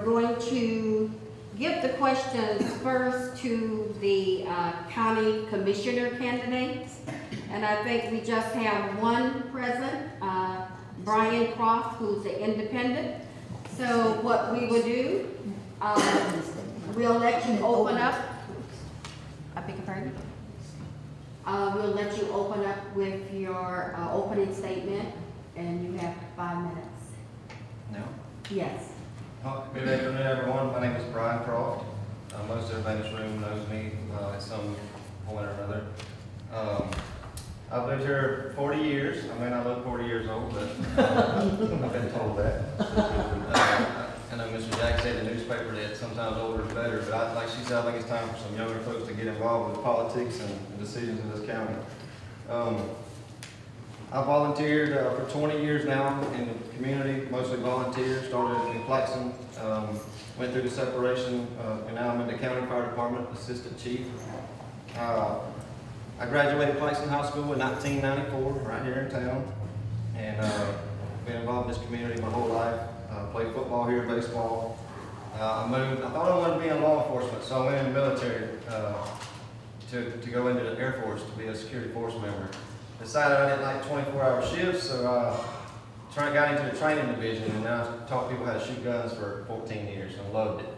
going to give the questions first to the county commissioner candidates. And I think we just have one present, Brian Croft, who's an independent. So what we will do, we'll let you open up. I beg your pardon? We'll let you open up with your opening statement, and you have 5 minutes. No? Yes. Good afternoon, everyone. My name is Brian Croft. Most everybody in this room knows me at some point or another. I've lived here 40 years. I may not look 40 years old, but I've been told that. I know Mr. Jack said in the newspaper that sometimes older is better, but like she said, I think it's time for some younger folks to get involved with politics and decisions in this county. I volunteered for 20 years now in the community, mostly volunteer. Started in Claxton, went through the separation, and now I'm in the county fire department, assistant chief. I graduated Claxton High School in 1994, right here in town, and been involved in this community my whole life. Played football here, baseball. I moved. I thought I wanted to be in law enforcement, so I went in the military to go into the Air Force to be a security force member. Decided I didn't like 24-hour shifts, so I got into the training division, and now I taught people how to shoot guns for 14 years and loved it.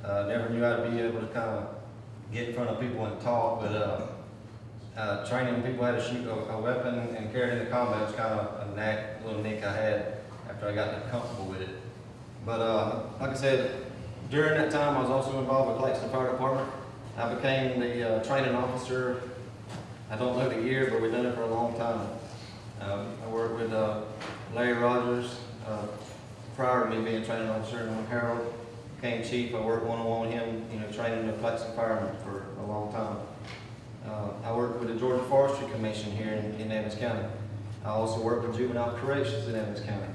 Never knew I'd be able to kind of get in front of people and talk, but training people how to shoot a weapon and carry it into combat was kind of a little nick I had after I got comfortable with it. But like I said, during that time I was also involved with Claxton Fire Department. I became the training officer. I don't know the year, but we've done it for a long time. I worked with Larry Rogers prior to me being training officer, and when Harold became chief, I worked one-on-one with him, training the Claxton firemen for a long time. I worked with the Georgia Forestry Commission here in Evans County. I also work with juvenile corrections in Evans County.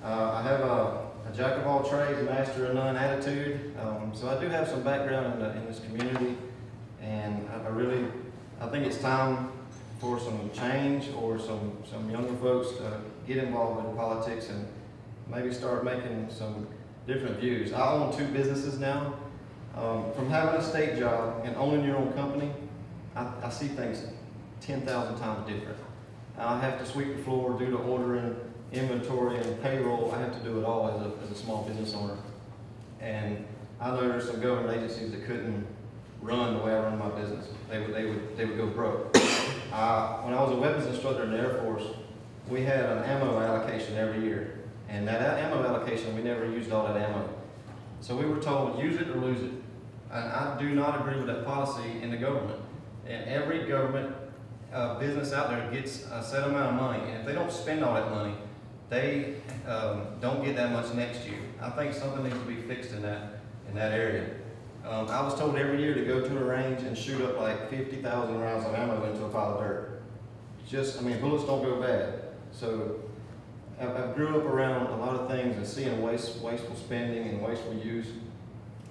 I have a jack of all trades, master of none attitude. So I do have some background in this community, and I think it's time for some change or some younger folks to get involved in politics and maybe start making some different views. I own 2 businesses now. From having a state job and owning your own company, I see things 10,000 times different. I have to sweep the floor, do the ordering, inventory, and payroll. I have to do it all as a small business owner. And I know there's some government agencies that couldn't run the way I run my business. They would go broke. When I was a weapons instructor in the Air Force, we had an ammo allocation every year. And that ammo allocation, we never used all that ammo. So we were told, use it or lose it. And I do not agree with that policy in the government. And every government business out there gets a set amount of money, and if they don't spend all that money, they don't get that much next year. I think something needs to be fixed in that area. I was told every year to go to a range and shoot up like 50,000 rounds of ammo into a pile of dirt. Bullets don't go bad. So I grew up around a lot of things and seeing wasteful spending and wasteful use.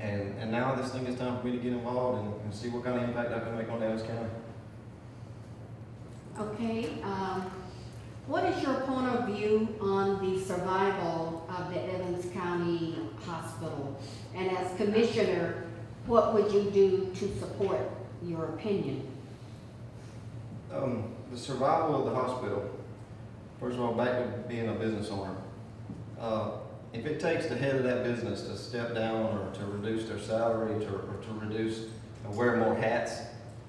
And now this thing is time for me to get involved and see what kind of impact I can make on Evans County. Okay. What is your point of view on the survival of the Evans County Hospital? And as commissioner, what would you do to support your opinion? The survival of the hospital, first of all, back to being a business owner. If it takes the head of that business to step down or to reduce their salary or to reduce or wear more hats,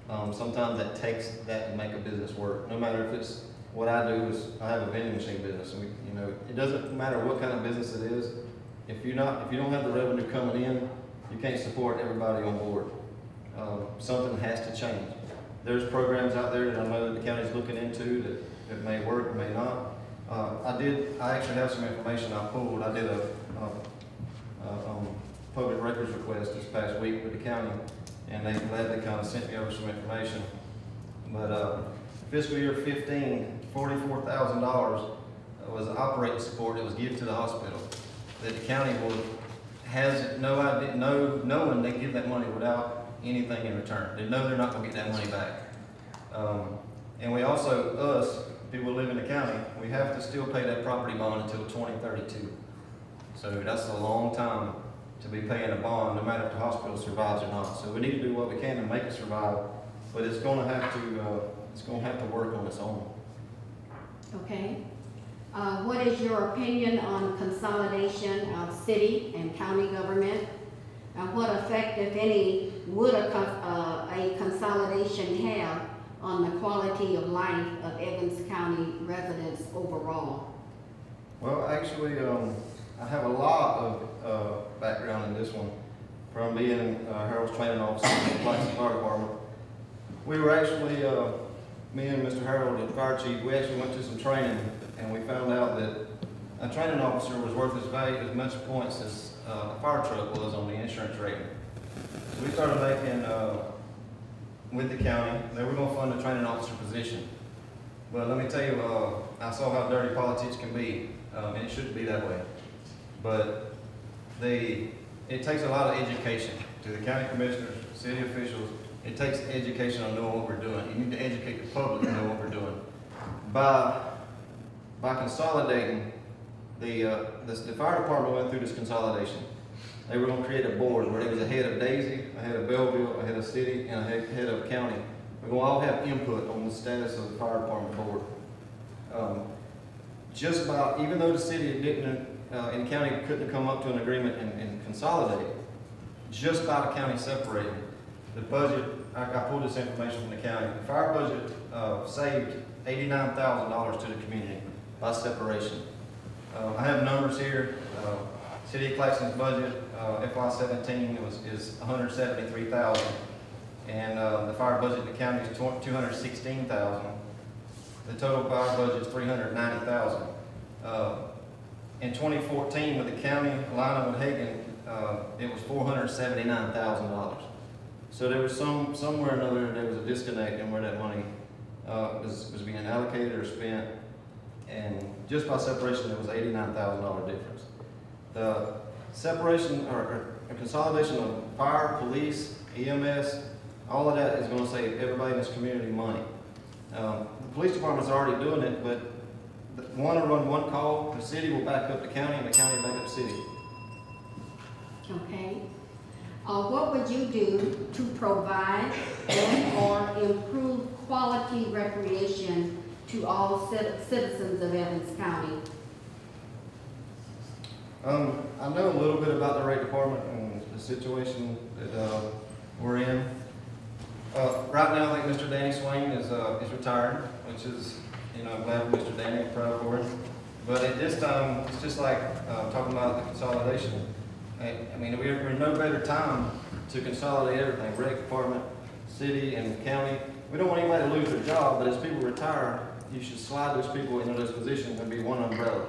sometimes that takes that to make a business work. No matter if it's what I do is I have a vending machine business, and it doesn't matter what kind of business it is. If you don't have the revenue coming in, you can't support everybody on board. Something has to change. There's programs out there that I know that the county's looking into that may work, may not. I actually have some information I pulled. I did a public records request this past week with the county, and they gladly kind of sent me over some information. But fiscal year 15, $44,000 was operating support that was given to the hospital. That the county has no idea, knowing they give that money without anything in return. They know they're not going to get that money back. And we also, us, people who live in the county, we have to still pay that property bond until 2032. So that's a long time to be paying a bond, no matter if the hospital survives or not. So we need to do what we can to make it survive, but it's going to have to work on its own. Okay. What is your opinion on consolidation of city and county government? What effect, if any, would a consolidation have on the quality of life of Evans County residents overall? Well, actually, I have a lot of background in this one from being Harold's training officer in the Blackson Fire Department. We were actually, me and Mr. Harold, the fire chief, we actually went to some training, and we found out that a training officer was worth as much points as a fire truck was on the insurance rating. So we started making, with the county, they were going to fund a training officer position. But let me tell you, I saw how dirty politics can be, and it shouldn't be that way. But it takes a lot of education to the county commissioners, city officials. It takes education on knowing what we're doing. You need to educate the public to know what we're doing. By consolidating, the fire department went through this consolidation. They were going to create a board where there was a head of Daisy, a head of Belleville, a head of city, and a head of county. We're going to all have input on the status of the fire department board. Even though the city didn't, and county couldn't come up to an agreement and consolidate, just by the county separating, the budget, I pulled this information from the county, the fire budget saved $89,000 to the community by separation. I have numbers here. City of Claxton's budget, FY17 is $173,000, and the fire budget in the county is $216,000. The total fire budget is $390,000. In 2014, with the county aligning with Hagen, it was $479,000. So there was somewhere or another there was a disconnect in where that money was being allocated or spent, and just by separation there was $89,000 difference. The separation or consolidation of fire, police, EMS, all of that is going to save everybody in this community money. The police department's already doing it, but one will run one call, the city will back up the county, and the county will back up the city. Okay. What would you do to provide and/or improve quality recreation to all citizens of Evans County? I know a little bit about the rec department and the situation that we're in. Right now, I think Mr. Danny Swain is retired, which is, I'm glad for Mr. Danny, I'm proud for him. But at this time, it's just like talking about the consolidation. I mean, we're in no better time to consolidate everything, rec department, city, and county. We don't want anybody to lose their job, but as people retire, you should slide those people into those positions and be one umbrella.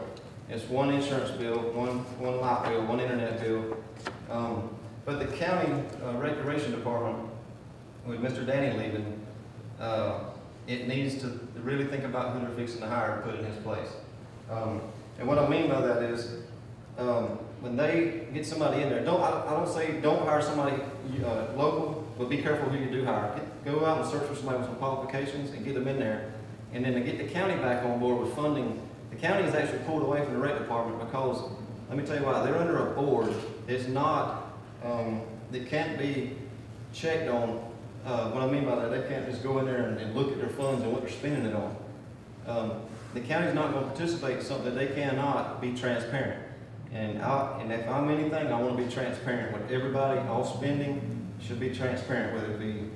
It's one insurance bill, one light bill, one internet bill. But the county recreation department, with Mr. Danny leaving, it needs to really think about who they're fixing to hire and put in his place. And what I mean by that is, when they get somebody in there, I don't say don't hire somebody local, but be careful who you do hire. Go out and search for somebody with some qualifications and get them in there. And then to get the county back on board with funding, the county is actually pulled away from the rec department because, let me tell you why, they're under a board. It's not, that can't be checked on. What I mean by that, they can't just go in there and look at their funds and what they're spending it on. The county's not going to participate in something that they cannot be transparent. And if I'm anything, I want to be transparent with everybody. All spending should be transparent, whether it be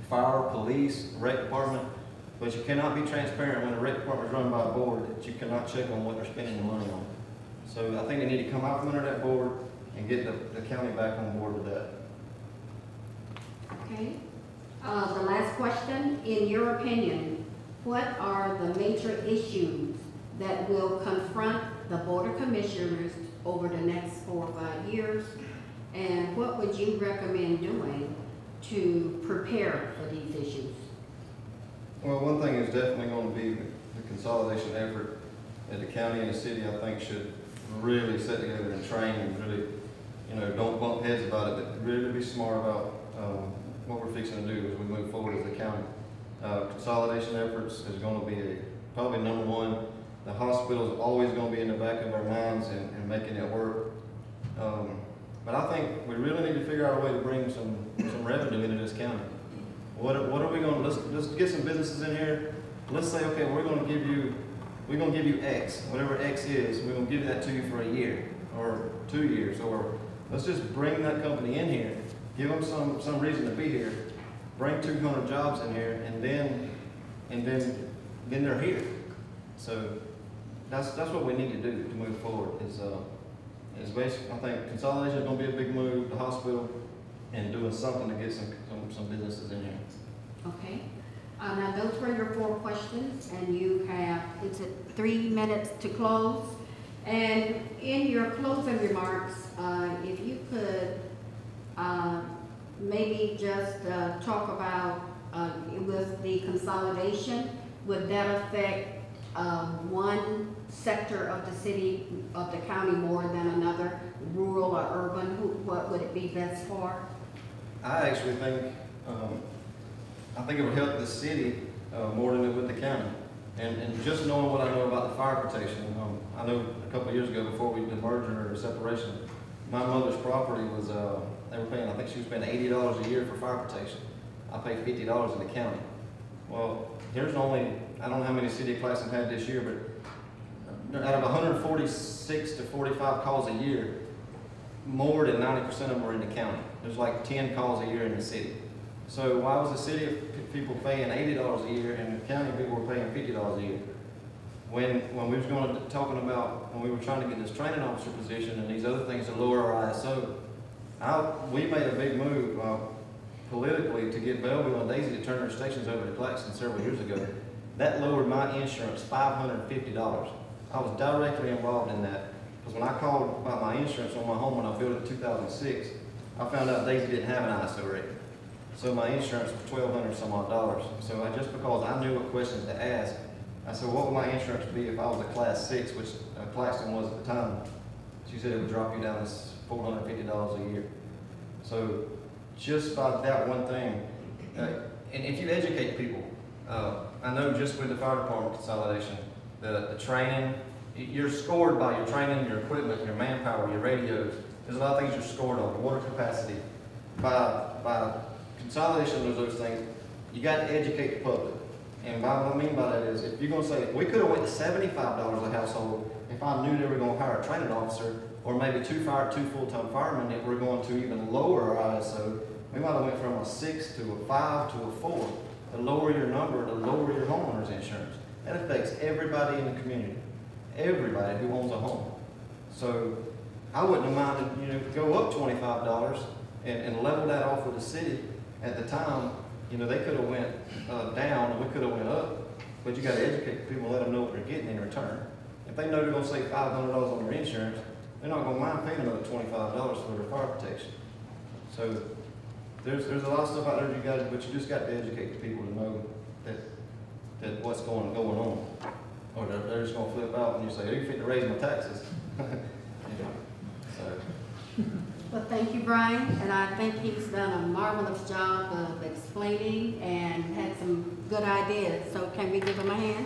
fire, police, rec department. But you cannot be transparent when the rec department is run by a board that you cannot check on what they're spending the money on. So I think they need to come out from under that board and get the county back on board with that. Okay. The last question, in your opinion, what are the major issues that will confront the Board of Commissioners over the next 4 or 5 years? And what would you recommend doing to prepare for these issues? Well, one thing is definitely going to be the consolidation effort that the county and the city, I think, should really sit together and train and really, don't bump heads about it, but really be smart about what we're fixing to do as we move forward as a county. Consolidation efforts is going to be probably number one. The hospital is always going to be in the back of our minds and making it work. But I think we really need to figure out a way to bring some revenue into this county. What are we gonna, let's get some businesses in here. Let's say, okay, we're gonna give you X, whatever X is, we're gonna give that to you for a year or 2 years, or let's just bring that company in here, give them some reason to be here, bring 200 jobs in here, and then they're here. So that's what we need to do to move forward. Is basically, I think consolidation is gonna be a big move. The hospital and doing something to get some businesses in here. Okay. Now those were your 4 questions, and you have, is it 3 minutes to close? And in your closing remarks, if you could maybe just talk about with the consolidation, would that affect one sector of the city, of the county more than another, rural or urban? What would it be best for? I actually think, I think it would help the city more than it would the county. And just knowing what I know about the fire protection, I know a couple of years ago before we did the merger or separation, my mother's property was, they were paying, I think she was paying $80 a year for fire protection. I paid $50 in the county. Well, here's only, I don't know how many city classes had this year, but out of 146 to 45 calls a year, more than 90% of them are in the county. There's like 10 calls a year in the city. So why was the city people paying $80 a year and the county people were paying $50 a year? When we was talking about, when we were trying to get this training officer position and these other things to lower our ISO, we made a big move politically to get Belleville and Daisy to turn their stations over to Claxton several years ago. That lowered my insurance $550. I was directly involved in that, because when I called about my insurance on my home when I built it in 2006, I found out Daisy didn't have an ISO rating. So my insurance was $1,200 some odd dollars. So just because I knew what questions to ask, I said, what would my insurance be if I was a class 6, which Claxton was at the time? She said it would drop you down to $450 a year. So just by that one thing, and if you educate people, I know just with the fire department consolidation, the training, you're scored by your training, your equipment, your manpower, your radios. There's a lot of things you're scored on, water capacity. By consolidation of those things, you got to educate the public. And what I mean by that is, if you're going to say, we could have went to $75 a household if I knew they were going to hire a training officer, or maybe 2 full-time firemen that were going to even lower our ISO, we might have went from a 6 to a 5 to a 4. The lower your number, the lower your homeowner's insurance. That affects everybody in the community, everybody who owns a home. So I wouldn't have minded, go up $25 and level that off with the city. At the time, they could have went down and we could have went up, but you got to educate the people and let them know what they're getting in return. If they know they're going to save $500 on their insurance, they're not going to mind paying another $25 for their fire protection. So there's a lot of stuff out there but you just got to educate the people to know that what's going on. Or they're just going to flip out when you say, "Are you fit to raise my taxes?" So. Well, thank you, Brian, and I think he's done a marvelous job of explaining and had some good ideas. So can we give him a hand?